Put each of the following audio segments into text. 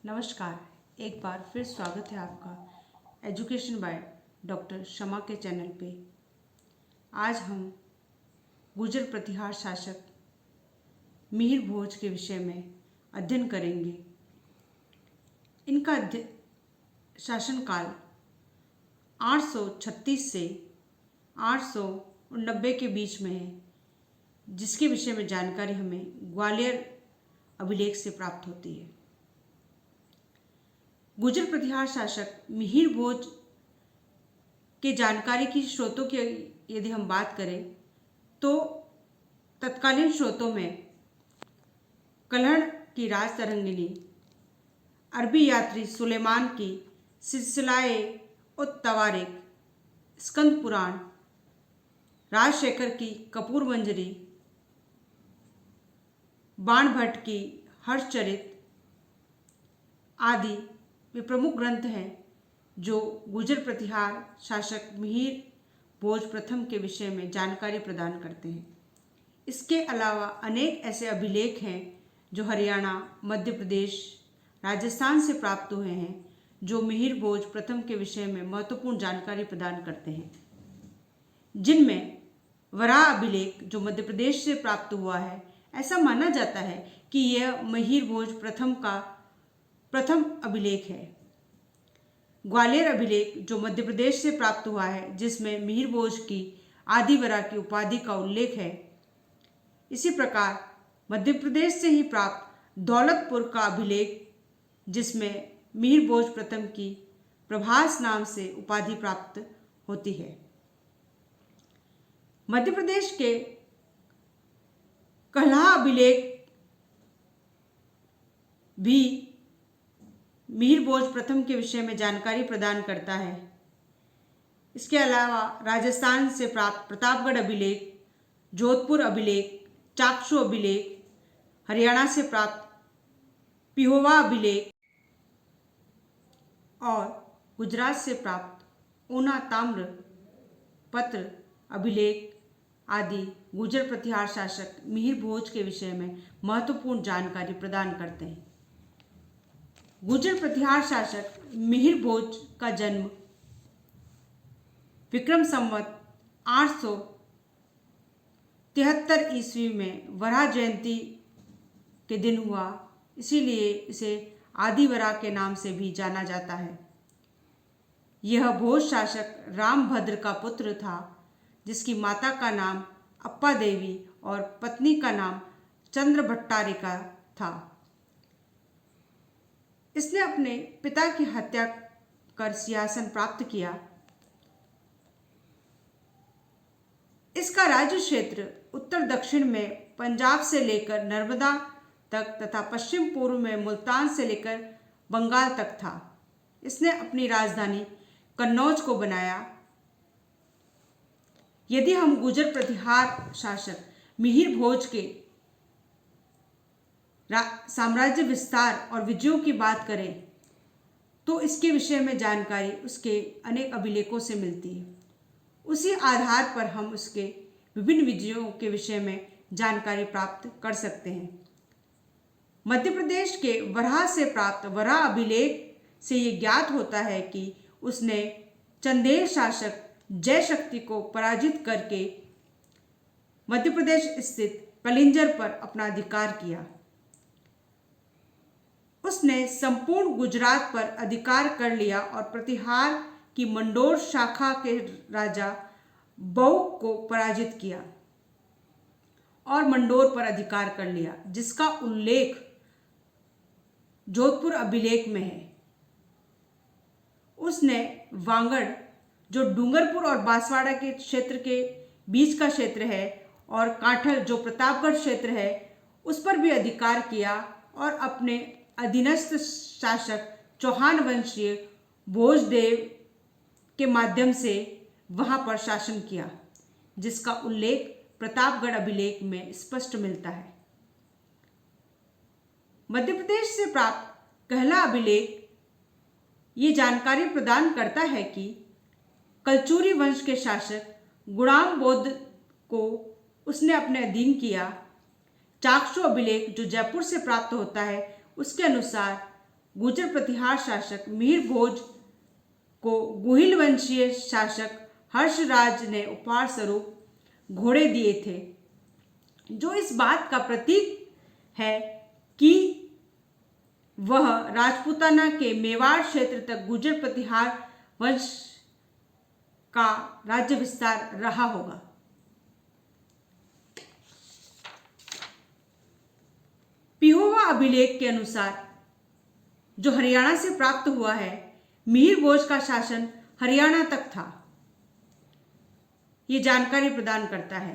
नमस्कार। एक बार फिर स्वागत है आपका एजुकेशन बाय डॉक्टर शमा के चैनल पे। आज हम गुर्जर प्रतिहार शासक मिहिर भोज के विषय में अध्ययन करेंगे। इनका शासनकाल 836 से 890 के बीच में है, जिसके विषय में जानकारी हमें ग्वालियर अभिलेख से प्राप्त होती है। गुर्जर प्रतिहार शासक मिहिर भोज के जानकारी की स्रोतों की यदि हम बात करें तो तत्कालीन स्रोतों में कलहड़ की राज तरंगिनी, अरबी यात्री सुलेमान की सिलसिलाए उत तवारिक, स्कंद पुराण, राजशेखर की कपूर मंजरी, बाण भट्ट की हर्षचरित आदि वे प्रमुख ग्रंथ हैं जो गुर्जर प्रतिहार शासक मिहिर भोज प्रथम के विषय में जानकारी प्रदान करते हैं। इसके अलावा अनेक ऐसे अभिलेख हैं जो हरियाणा, मध्य प्रदेश, राजस्थान से प्राप्त हुए हैं, जो मिहिर भोज प्रथम के विषय में महत्वपूर्ण जानकारी प्रदान करते हैं। जिनमें वराह अभिलेख जो मध्य प्रदेश से प्राप्त हुआ है, ऐसा माना जाता है कि यह मिहिर भोज प्रथम का प्रथम अभिलेख है। ग्वालियर अभिलेख जो मध्य प्रदेश से प्राप्त हुआ है, जिसमें मिहिर भोज की आदिवरा की उपाधि का उल्लेख है। इसी प्रकार मध्य प्रदेश से ही प्राप्त दौलतपुर का अभिलेख, जिसमें मिहिर भोज प्रथम की प्रभास नाम से उपाधि प्राप्त होती है। मध्य प्रदेश के कलहा अभिलेख भी मिहिर भोज प्रथम के विषय में जानकारी प्रदान करता है। इसके अलावा राजस्थान से प्राप्त प्रतापगढ़ अभिलेख, जोधपुर अभिलेख, चाक्षु अभिलेख, हरियाणा से प्राप्त पिहोवा अभिलेख और गुजरात से प्राप्त ऊना ताम्र पत्र अभिलेख आदि गुर्जर प्रतिहार शासक मिहिर भोज के विषय में महत्वपूर्ण जानकारी प्रदान करते हैं। गुर्जर प्रतिहार शासक मिहिर भोज का जन्म विक्रम संवत 873 ईस्वी में वराह जयंती के दिन हुआ, इसीलिए इसे आदिवरा के नाम से भी जाना जाता है। यह भोज शासक रामभद्र का पुत्र था, जिसकी माता का नाम अप्पा देवी और पत्नी का नाम चंद्रभट्टारिका था। इसने अपने पिता की हत्या कर सिंहासन प्राप्त किया। इसका राज्य क्षेत्र उत्तर दक्षिण में पंजाब से लेकर नर्मदा तक तथा पश्चिम पूर्व में मुल्तान से लेकर बंगाल तक था। इसने अपनी राजधानी कन्नौज को बनाया। यदि हम गुर्जर प्रतिहार शासक मिहिर भोज के साम्राज्य विस्तार और विजयों की बात करें तो इसके विषय में जानकारी उसके अनेक अभिलेखों से मिलती है। उसी आधार पर हम उसके विभिन्न विजयों के विषय में जानकारी प्राप्त कर सकते हैं। मध्य प्रदेश के वराह से प्राप्त वराह अभिलेख से ये ज्ञात होता है कि उसने चंदेल शासक जयशक्ति को पराजित करके मध्य प्रदेश स्थित कलिंजर पर अपना अधिकार किया। उसने संपूर्ण गुजरात पर अधिकार कर लिया और प्रतिहार की मंडोर शाखा के राजा बौक को पराजित किया और मंडोर पर अधिकार कर लिया, जिसका उल्लेख जोधपुर अभिलेख में है। उसने वांगड़ जो डूंगरपुर और बांसवाड़ा के क्षेत्र के बीच का क्षेत्र है और कांठल जो प्रतापगढ़ क्षेत्र है, उस पर भी अधिकार किया और अपने अधीनस्थ शासक चौहान वंशीय भोजदेव के माध्यम से वहां पर शासन किया, जिसका उल्लेख प्रतापगढ़ अभिलेख में स्पष्ट मिलता है। मध्य प्रदेश से प्राप्त कहला अभिलेख ये जानकारी प्रदान करता है कि कलचुरी वंश के शासक गुणांग बौद्ध को उसने अपने अधीन किया। चाक्षु अभिलेख जो जयपुर से प्राप्त होता है, उसके अनुसार गुर्जर प्रतिहार शासक मिहिर भोज को गुहिल वंशीय शासक हर्षराज ने उपहार स्वरूप घोड़े दिए थे, जो इस बात का प्रतीक है कि वह राजपूताना के मेवाड़ क्षेत्र तक गुर्जर प्रतिहार वंश का राज्य विस्तार रहा होगा। पिहोवा अभिलेख के अनुसार, जो हरियाणा से प्राप्त हुआ है, मिहिर भोज का शासन हरियाणा तक था। ये जानकारी प्रदान करता है।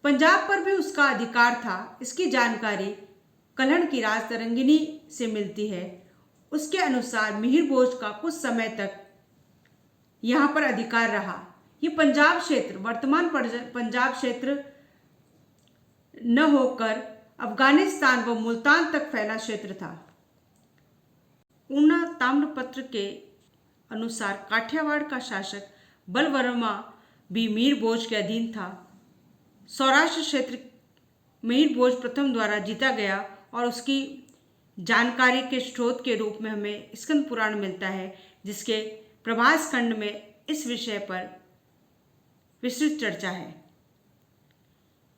पंजाब पर भी उसका अधिकार था। इसकी जानकारी कल्हण की राज तरंगिनी से मिलती है। उसके अनुसार मिहिर भोज का कुछ समय तक यहाँ पर अधिकार रहा। ये पंजाब क्षेत्र वर्तमान पंजाब क्षेत्र न होकर अफगानिस्तान व मुल्तान तक फैला क्षेत्र था। ऊना ताम्रपत्र के अनुसार काठियावाड़ का शासक बलवर्मा भी मिहिर भोज के अधीन था। सौराष्ट्र क्षेत्र मिहिर भोज प्रथम द्वारा जीता गया और उसकी जानकारी के स्रोत के रूप में हमें स्कंद पुराण मिलता है, जिसके प्रभास खंड में इस विषय पर विस्तृत चर्चा है।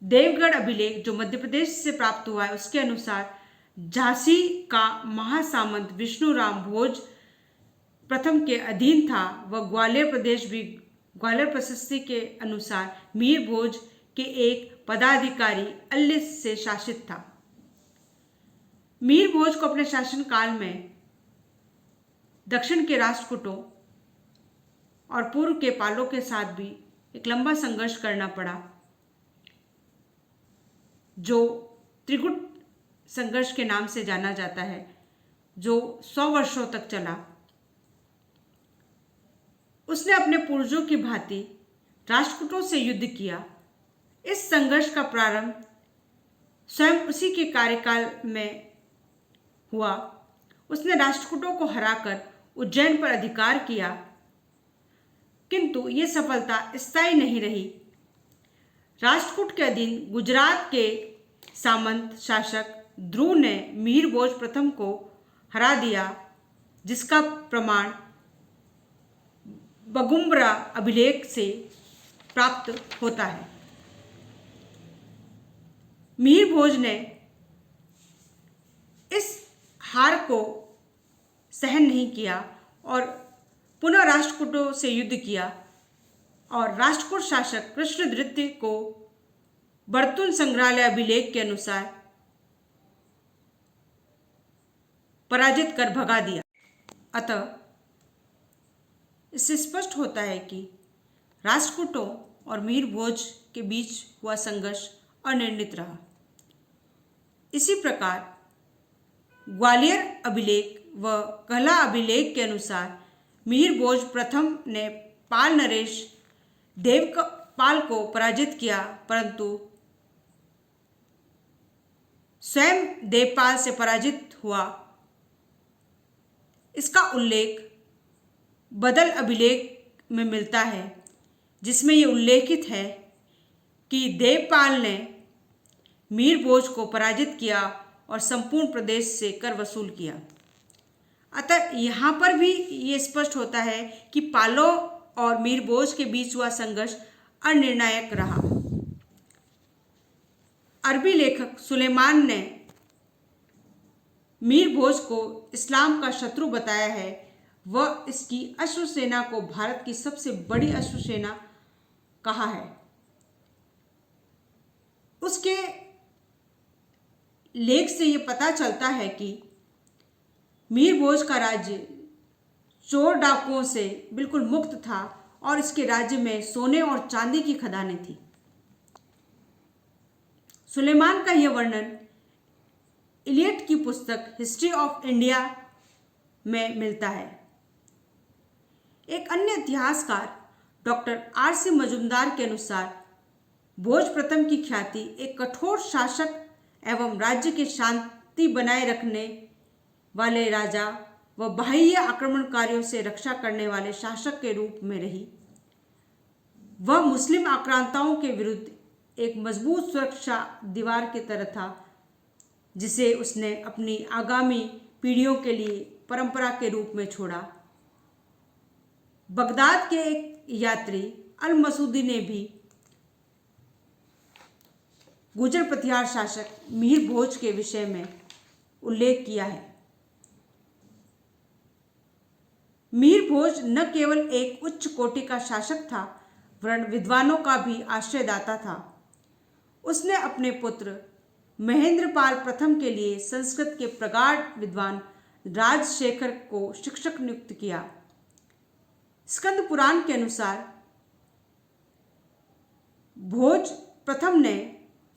देवगढ़ अभिलेख जो मध्य प्रदेश से प्राप्त हुआ है, उसके अनुसार झांसी का महासामंत विष्णुराम भोज प्रथम के अधीन था। वह ग्वालियर प्रदेश भी ग्वालियर प्रशस्ति के अनुसार मिहिर भोज के एक पदाधिकारी अल्य से शासित था। मिहिर भोज को अपने शासनकाल में दक्षिण के राष्ट्रकूटों और पूर्व के पालों के साथ भी एक लंबा संघर्ष करना पड़ा, जो त्रिगुट संघर्ष के नाम से जाना जाता है, जो 100 वर्षों तक चला। उसने अपने पूर्वजों की भांति राष्ट्रकूटों से युद्ध किया। इस संघर्ष का प्रारंभ स्वयं उसी के कार्यकाल में हुआ। उसने राष्ट्रकूटों को हराकर उज्जैन पर अधिकार किया, किंतु ये सफलता स्थायी नहीं रही। राष्ट्रकूट के अधीन गुजरात के सामंत शासक ध्रुव ने मिहिर भोज प्रथम को हरा दिया, जिसका प्रमाण बगुम्बरा अभिलेख से प्राप्त होता है। मिहिर भोज ने इस हार को सहन नहीं किया और पुनः राष्ट्रकूटों से युद्ध किया और राष्ट्रकूट शासक कृष्णद्वितीय को बर्तुल संग्रहालय अभिलेख के अनुसार पराजित कर भगा दिया। अतः इससे स्पष्ट होता है कि राष्ट्रकूटों और मिहिर भोज के बीच हुआ संघर्ष अनिर्णित रहा। इसी प्रकार ग्वालियर अभिलेख व कहला अभिलेख के अनुसार मिहिर भोज प्रथम ने पाल नरेश देवपाल को पराजित किया, परंतु स्वयं देवपाल से पराजित हुआ। इसका उल्लेख बदल अभिलेख में मिलता है, जिसमें ये उल्लेखित है कि देवपाल ने मिहिर भोज को पराजित किया और संपूर्ण प्रदेश से कर वसूल किया। अतः यहाँ पर भी ये स्पष्ट होता है कि पालों और मिहिर भोज के बीच हुआ संघर्ष अनिर्णायक रहा। अरबी लेखक सुलेमान ने मिहिर भोज को इस्लाम का शत्रु बताया है। वह इसकी अश्वसेना को भारत की सबसे बड़ी अश्वसेना कहा है। उसके लेख से ये पता चलता है कि मिहिर भोज का राज्य चोर डाकुओं से बिल्कुल मुक्त था और इसके राज्य में सोने और चांदी की खदानें थी। सुलेमान का यह वर्णन इलियट की पुस्तक हिस्ट्री ऑफ इंडिया में मिलता है। एक अन्य इतिहासकार डॉक्टर R.C. मजुमदार के अनुसार भोज प्रथम की ख्याति एक कठोर शासक एवं राज्य की शांति बनाए रखने वाले राजा व बाह्य आक्रमणकारियों से रक्षा करने वाले शासक के रूप में रही। वह मुस्लिम आक्रांताओं के विरुद्ध एक मजबूत सुरक्षा दीवार की तरह था, जिसे उसने अपनी आगामी पीढ़ियों के लिए परंपरा के रूप में छोड़ा। बगदाद के एक यात्री अल मसूदी ने भी गुर्जर प्रतिहार शासक मिहिर भोज के विषय में उल्लेख किया है। मिहिर भोज न केवल एक उच्च कोटि का शासक था, वरन विद्वानों का भी आश्रयदाता था। उसने अपने पुत्र महेंद्रपाल प्रथम के लिए संस्कृत के प्रगाढ़ विद्वान राजशेखर को शिक्षक नियुक्त किया। स्कंद पुराण के अनुसार भोज प्रथम ने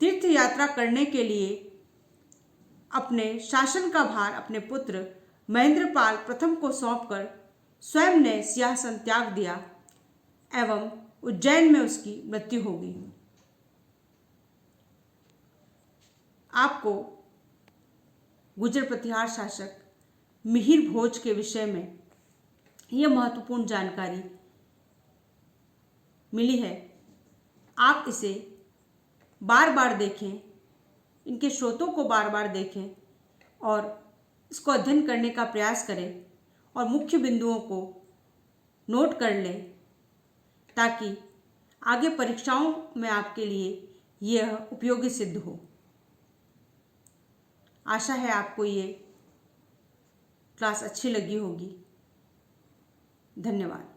तीर्थ यात्रा करने के लिए अपने शासन का भार अपने पुत्र महेंद्रपाल प्रथम को सौंपकर स्वयं ने सिंहासन त्याग दिया एवं उज्जैन में उसकी मृत्यु हो गई। आपको गुर्जर प्रतिहार शासक मिहिर भोज के विषय में यह महत्वपूर्ण जानकारी मिली है। आप इसे बार बार देखें, इनके स्रोतों को बार बार देखें और इसको अध्ययन करने का प्रयास करें और मुख्य बिंदुओं को नोट कर लें, ताकि आगे परीक्षाओं में आपके लिए यह उपयोगी सिद्ध हो। आशा है आपको ये क्लास अच्छी लगी होगी। धन्यवाद।